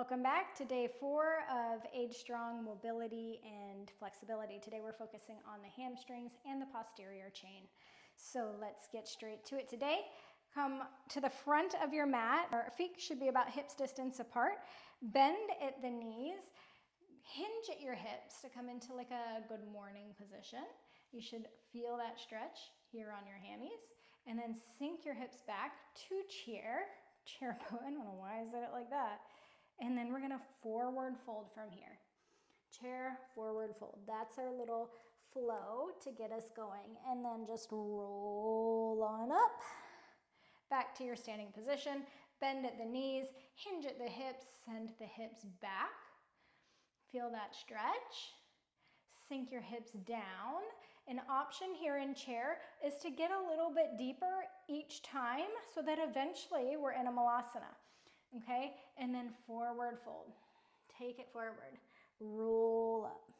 Welcome back to day 4 of Age Strong Mobility and Flexibility. Today we're focusing on the hamstrings and the posterior chain. So let's get straight to it today. Come to the front of your mat. Our feet should be about hips distance apart. Bend at the knees. Hinge at your hips to come into like a good morning position. You should feel that stretch here on your hammies. And then sink your hips back to chair pose. I don't know why I said it like that. And then we're gonna forward fold from here. Chair, forward fold. That's our little flow to get us going. And then just roll on up. Back to your standing position. Bend at the knees, hinge at the hips, send the hips back. Feel that stretch. Sink your hips down. An option here in chair is to get a little bit deeper each time so that eventually we're in a malasana. Okay, and then forward fold. Take it forward. Roll up.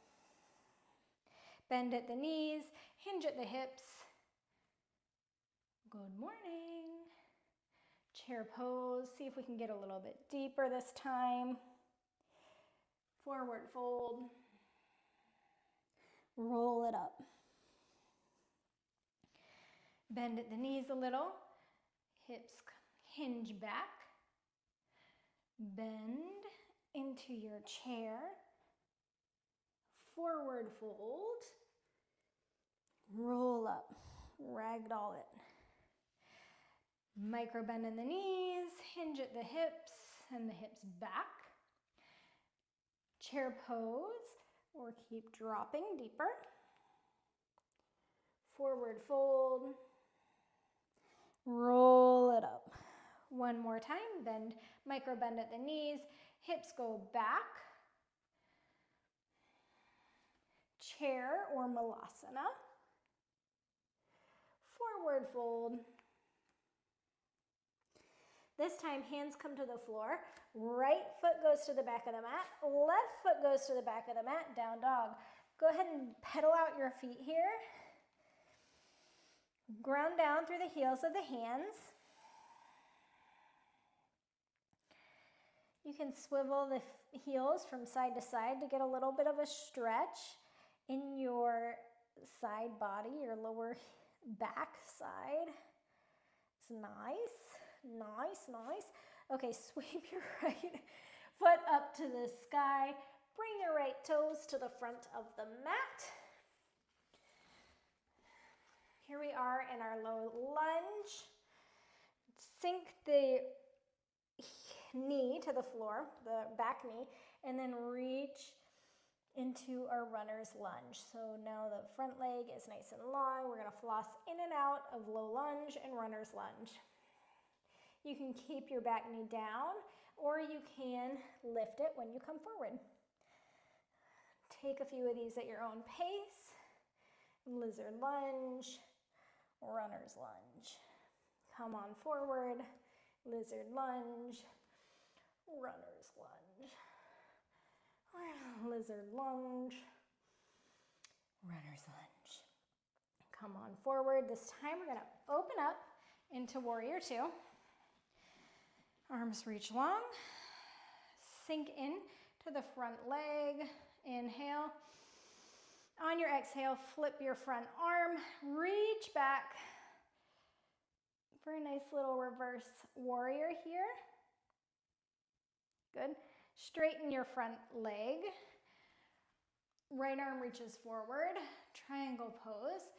Bend at the knees, hinge at the hips. Good morning. Chair pose. See if we can get a little bit deeper this time. Forward fold. Roll it up. Bend at the knees a little. Hips hinge back. Bend into your chair. Forward fold. Roll up. Ragdoll it. Micro bend in the knees. Hinge at the hips and the hips back. Chair pose or keep dropping deeper. Forward fold. Roll it up. One more time, bend, micro bend at the knees, hips go back. Chair or malasana. Forward fold. This time, hands come to the floor. Right foot goes to the back of the mat. Left foot goes to the back of the mat, down dog. Go ahead and pedal out your feet here. Ground down through the heels of the hands. You can swivel the heels from side to side to get a little bit of a stretch in your side body, your lower back side. It's nice, nice, nice. Okay, sweep your right foot up to the sky. Bring your right toes to the front of the mat. Here we are in our low lunge. Sink the knee to the floor, the back knee, and then reach into our runner's lunge. So now the front leg is nice and long. We're gonna floss in and out of low lunge and runner's lunge. You can keep your back knee down, or you can lift it when you come forward. Take a few of these at your own pace. Lizard lunge, runner's lunge. Come on forward, lizard lunge, runner's lunge, lizard lunge, runner's lunge. Come on forward. This time we're gonna open up into warrior 2. Arms reach long, sink in to the front leg, inhale. On your exhale, flip your front arm, reach back for a nice little reverse warrior here. Good. Straighten your front leg. Right arm reaches forward, triangle pose.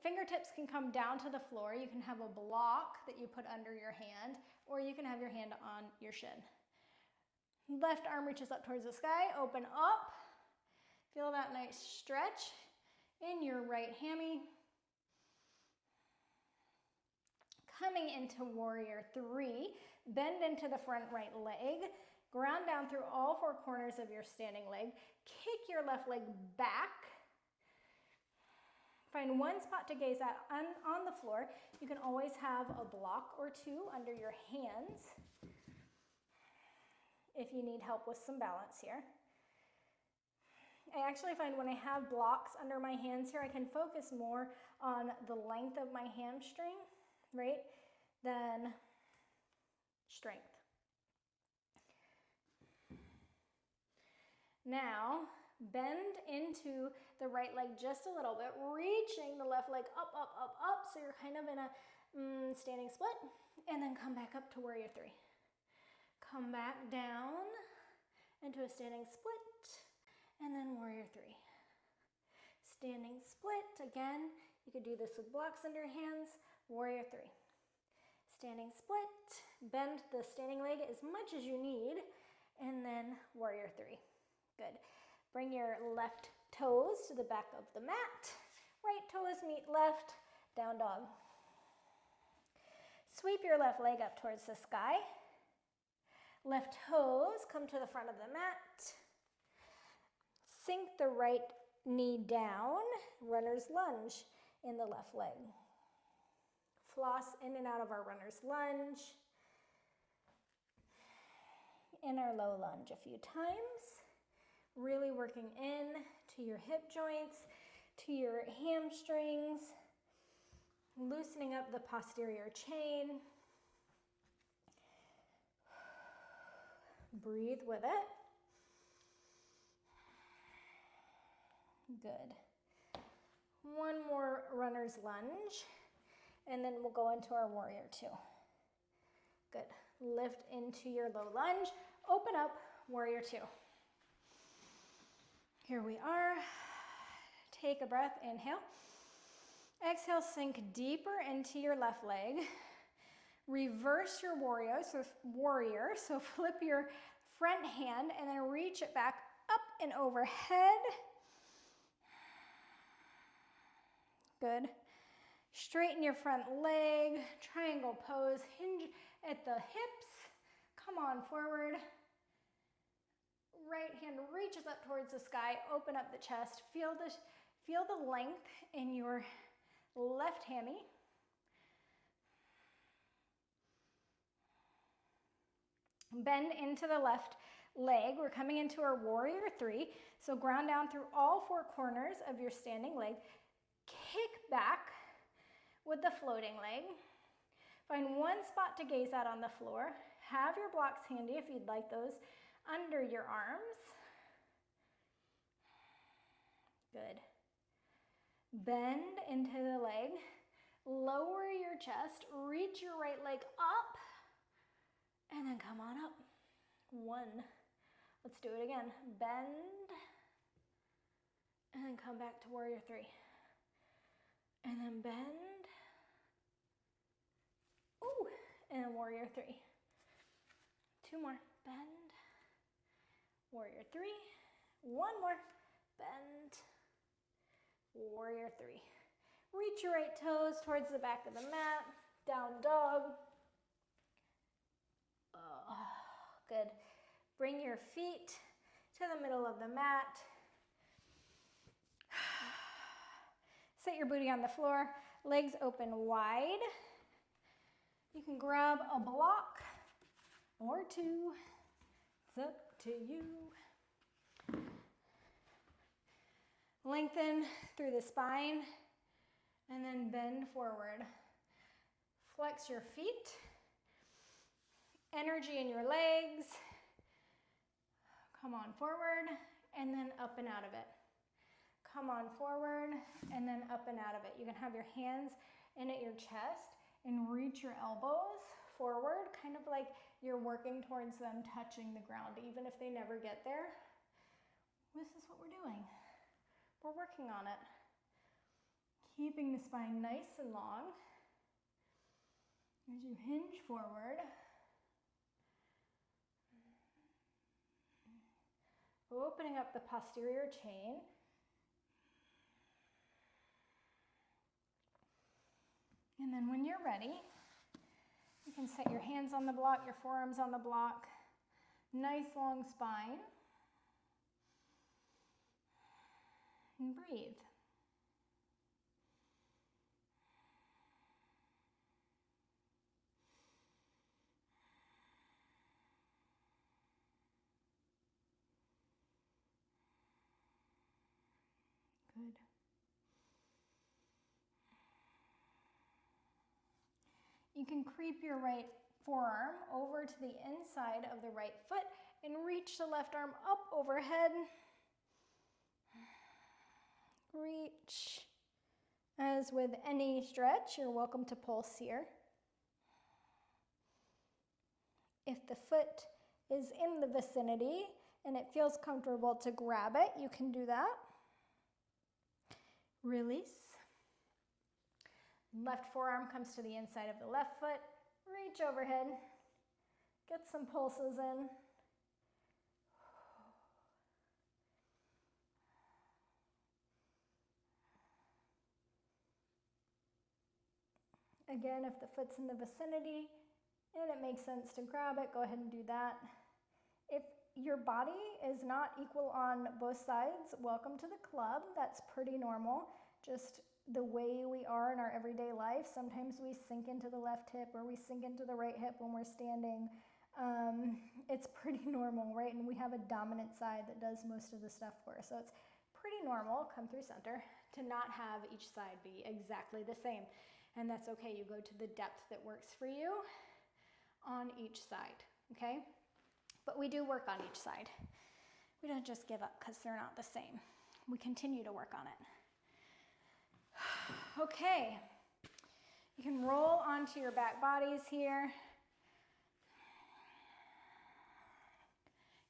Fingertips can come down to the floor. You can have a block that you put under your hand, or you can have your hand on your shin. Left arm reaches up towards the sky, open up. Feel that nice stretch in your right hammy. Coming into warrior 3, bend into the front right leg, ground down through all 4 corners of your standing leg, kick your left leg back. Find one spot to gaze at on the floor. You can always have a block or 2 under your hands if you need help with some balance here. I actually find when I have blocks under my hands here, I can focus more on the length of my hamstring, right, than strength. Now, bend into the right leg just a little bit, reaching the left leg up, up, up, up, so you're kind of in a standing split, and then come back up to warrior three. Come back down into a standing split, and then warrior three. Standing split, again, you could do this with blocks under your hands, warrior three. Standing split, bend the standing leg as much as you need, and then warrior three. Good. Bring your left toes to the back of the mat. Right toes meet left, down dog. Sweep your left leg up towards the sky. Left toes come to the front of the mat. Sink the right knee down, runner's lunge in the left leg. Floss in and out of our runner's lunge. In our low lunge a few times. Really working in to your hip joints, to your hamstrings, loosening up the posterior chain. Breathe with it. Good. One more runner's lunge, and then we'll go into our warrior two. Good. Lift into your low lunge. Open up, warrior two. Here we are. Take a breath, inhale. Exhale, sink deeper into your left leg. Reverse your warrior, so flip your front hand and then reach it back up and overhead. Good. Straighten your front leg, triangle pose, hinge at the hips. Come on forward. Right hand reaches up towards the sky, open up the chest, feel the length in your left hammy. Bend into the left leg. We're coming into our warrior three, so ground down through all four corners of your standing leg. Kick back with the floating leg. Find one spot to gaze at on the floor. Have your blocks handy if you'd like those under your arms. Good. Bend into the leg. Lower your chest. Reach your right leg up. And then come on up. One. Let's do it again. Bend. And then come back to warrior three. And then bend. Ooh. And warrior three. Two more. Bend. Warrior three. One more. Bend. Warrior three. Reach your right toes towards the back of the mat. Down dog. Good. Bring your feet to the middle of the mat. Set your booty on the floor. Legs open wide. You can grab a block or two. It's up to you. Lengthen through the spine and then bend forward. Flex your feet. Energy in your legs. Come on forward and then up and out of it. Come on forward and then up and out of it. You can have your hands in at your chest and reach your elbows forward, kind of like you're working towards them touching the ground, even if they never get there. This is what we're doing. We're working on it. Keeping the spine nice and long as you hinge forward. Opening up the posterior chain. And then when you're ready, you can set your hands on the block, your forearms on the block. Nice long spine. And breathe. Good. You can creep your right forearm over to the inside of the right foot and reach the left arm up overhead. Reach. As with any stretch, you're welcome to pulse here. If the foot is in the vicinity and it feels comfortable to grab it, you can do that. Release. Left forearm comes to the inside of the left foot. Reach overhead. Get some pulses in. Again, if the foot's in the vicinity and it makes sense to grab it, go ahead and do that. If your body is not equal on both sides, welcome to the club. That's pretty normal. Just the way we are in our everyday life. Sometimes we sink into the left hip or we sink into the right hip when we're standing. It's pretty normal, right? And we have a dominant side that does most of the stuff for us. So it's pretty normal, come through center, to not have each side be exactly the same. And that's okay. You go to the depth that works for you on each side, okay? But we do work on each side. We don't just give up because they're not the same. We continue to work on it. Okay. You can roll onto your back bodies here.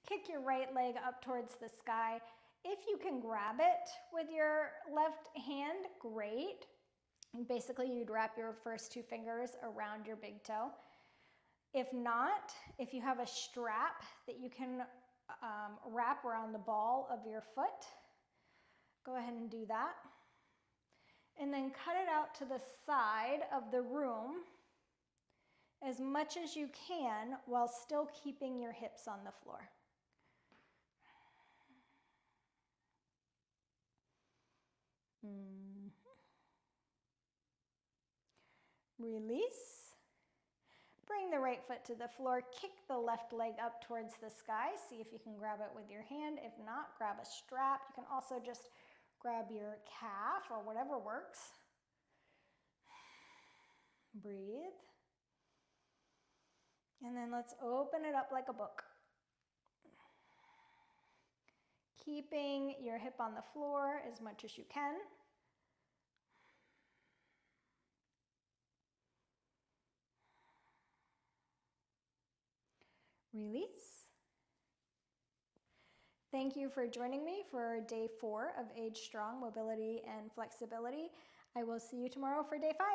Kick your right leg up towards the sky. If you can grab it with your left hand, great. Basically, you'd wrap your first two fingers around your big toe. If not, if you have a strap that you can wrap around the ball of your foot, go ahead and do that. And then cut it out to the side of the room as much as you can while still keeping your hips on the floor. Release. Bring the right foot to the floor. Kick the left leg up towards the sky. See if you can grab it with your hand. If not, grab a strap. You can also just grab your calf or whatever works. Breathe. And then let's open it up like a book. Keeping your hip on the floor as much as you can. Release. Thank you for joining me for day 4 of Age Strong Mobility and Flexibility. I will see you tomorrow for day 5.